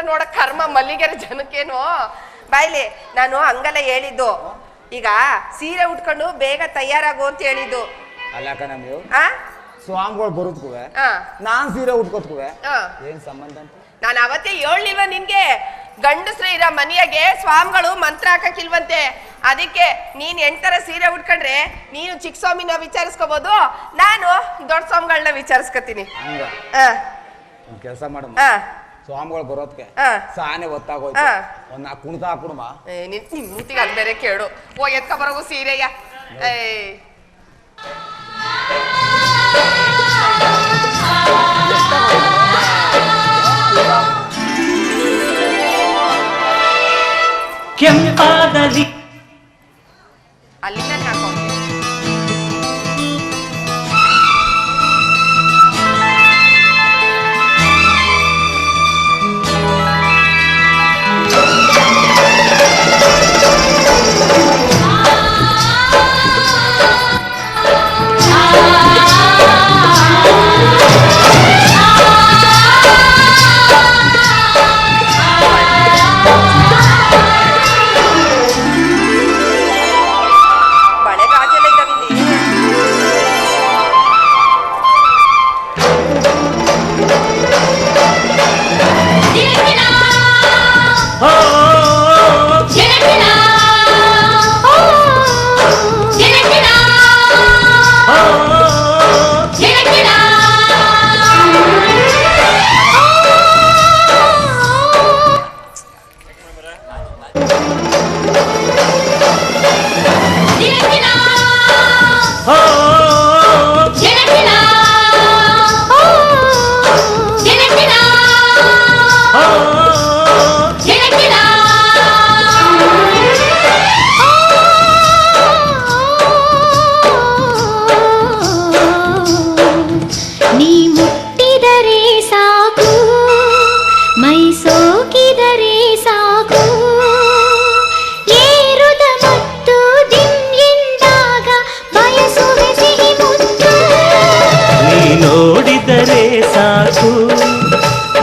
ನೋಡ ಕರ್ಮ ಮಲ್ಲಿಗೆರ ಜನಕ್ಕೇನು ಬಾಯ್ಲಿ. ನಾನು ಹಂಗಲ್ಲ ಹೇಳಿದ್ದು, ಈಗ ಸೀರೆ ಉಟ್ಕೊಂಡು ಬೇಗ ತಯಾರಾಗು ಅಂತ ಹೇಳಿದ್ದು. ಅಲ್ಲಕ್ಕ ನಮ್ಗೆ ಸ್ವಾಮಿಗಳು ಬರುದ್ಕುವೆ ನಾನ್ ಸೀರೆ ಉಟ್ಕೋತ್ಕುವೆ ಏನ್ ಸಂಬಂಧ ಅಂತ ನಾನು ಅವತ್ತೇ ಹೇಳಿಲ್ವ ನಿನ್ಗೆ? ಗಂಡಸ್ರು ಇರೋ ಮನೆಯಾಗೆ ಸ್ವಾಮಿಗಳು ಮಂತ್ರ ಹಾಕಕ್ಕಿಲ್ವಂತೆ. ಅದಕ್ಕೆ ನೀನ್ ಎಂಟರ ಸೀರೆ ಉಟ್ಕೊಂಡ್ರೆ ನೀನು ಚಿಕ್ಕ ಸ್ವಾಮಿನ ವಿಚಾರಿಸ್ಕೋಬಹುದು, ನಾನು ದೊಡ್ಡ ಸ್ವಾಮಿಗಳನ್ನ ವಿಚಾರಿಸ್ಕೊತೀನಿ. ಕೆಲಸ ಮಾಡಮ್ಮ, ಸ್ವಾಮಿಗಳು ಬರೋದ್ಕೆ ಸಾನೆ ಗೊತ್ತಾಗೋಯ್ತು. ಒಂದ್ ಕುಣಿತ ಹಾಕುಣಮ್ಮ. ನಿನ್ ಮೂತಿಗೆ ಅದ್ ಬೇರೆ ಕೇಳು. ಓ ಎತ್ಕ ಬರೋಗು ಸೀರೆಯ. ಕೆಂಪಾದಲ್ಲಿ ಅಲ್ಲಿಂದ ಹಾಕೊಂಡು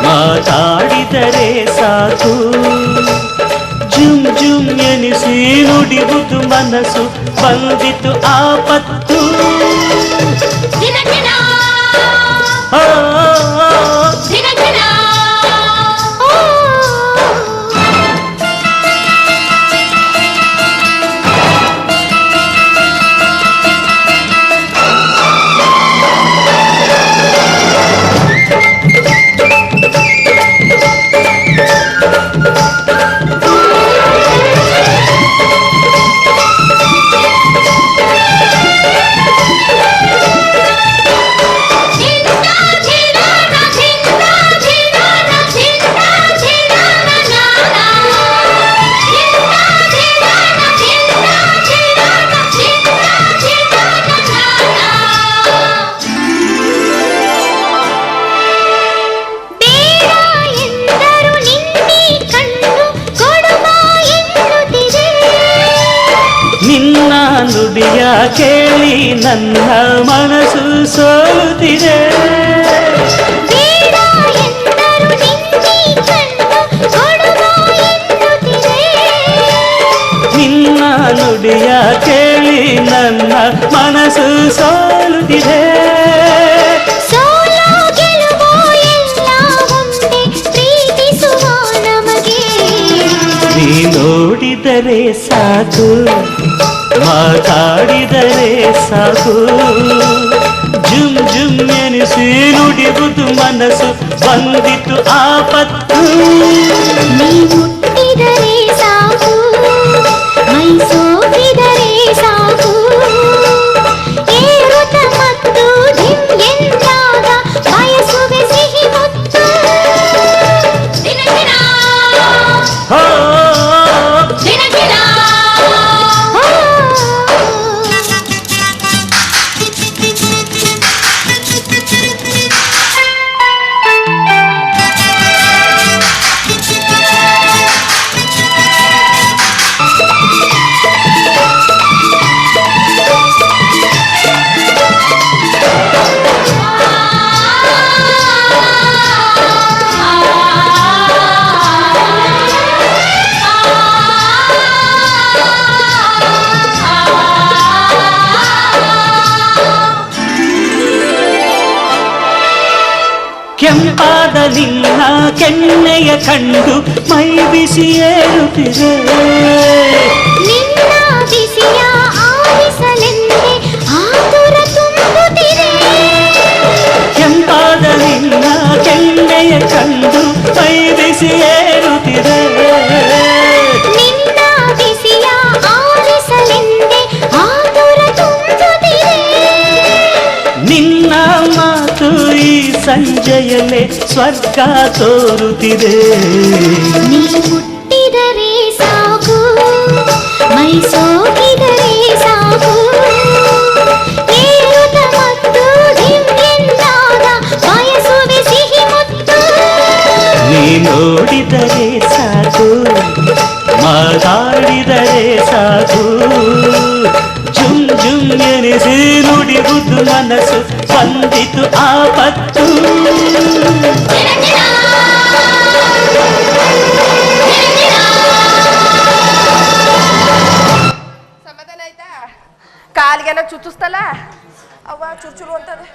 ಮಾತಾಡಿದರೆ ಸಾಕು, ಜುಮ್ ಜುಮ್ ಎನಿಸಿ ನುಡಿಬುದು ಮನಸ್ಸು ಬಂದಿತು ಆಪತ್ತು. ನುಡಿಯ ಕೇಳಿ ನನ್ನ ಮನಸ್ಸು ಸೋತಿದೆ. ನಿನ್ನ ನುಡಿಯ ಕೇಳಿ ನನ್ನ ಮನಸ್ಸು ಸೋಲುತ್ತಿದೆ. ನೀ ನೋಡಿದರೆ ಸಾಕು, ಮಾತಾಡಿದರೆ ಸಾಕು, ಜುಮ್ ಜುಮ್ ಎನಿಸಿ ನುಡಿಬುದು ಮನಸ್ಸು ಬಂದಿತು ಆಪತ್ತು. ನೀ ಮುಟ್ಟಿದರೆ ಸಾಕು, ಮೈ ಸೋಕಿದರೆ ಸಾಕು, ಏರುತ್ತ ಮತ್ತು ಧಿಮ್ ಎಂದಾಗ ಬಯಸುವೆ ಸಿಹಿ ಮುತ್ತು. ಕೆನ್ನೆಯ ಕಂಡು ಮೈ ಬಿಸಿ ಏರುತ್ತಿದೆ. ನಿನ್ನ ಬಿಸಿಯ ಆಲಿಸಲೆಂದೇ ಆತುರ ತುಂಬುತ್ತಿದೆ. ಕೆಂಪಾದ ನಿನ್ನ ಕೆನ್ನೆಯ ಕಂಡು ಮೈ ಬಿಸಿ ಏರುತ್ತಿದೆ. ನಿನ್ನ ಬಿಸಿಯ ಆಲಿಸಲೆಂದೇ ಆತುರ ತುಂಬುತ್ತಿದೆ. ನಿನ್ನ ಮಾತು ಈ ಸಂಜೆಯಲ್ಲೇ ಸ್ವರ್ಗ ತೋರುತ್ತಿದೆ. ನೀ ಮುಟ್ಟಿದರೆ ಸಾಕು, ಮೈ ಸೋಕಿದರೆ ಸಾಕು. ಏರುತ್ತ ಮತ್ತು ದಿವ್ಯೆಂದಾಗ ಬಯಸುವೆ ಸಿಹಿ ಮುತ್ತು. ನೀ ನೋಡಿದರೆ ಸಾಕು, ಮಾತಾಡಿದರೆ ಸಾಕು. ಜುಮ್ ಜುಮ್ ಎನಿಸಿ ನುಡಿಬುದು ಮನಸ್ಸು ಬಂದಿತು ಆಪತ್ತು. ಸಮಾಧಾನ ಆಯ್ತಾ? ಕಾಲ್ಗೆಲ್ಲ ಚುಚ್ಚಿಸ್ತಲ್ಲ ಅವ್ವ ಚುಚ್ಚುರು ಅಂತದೆ.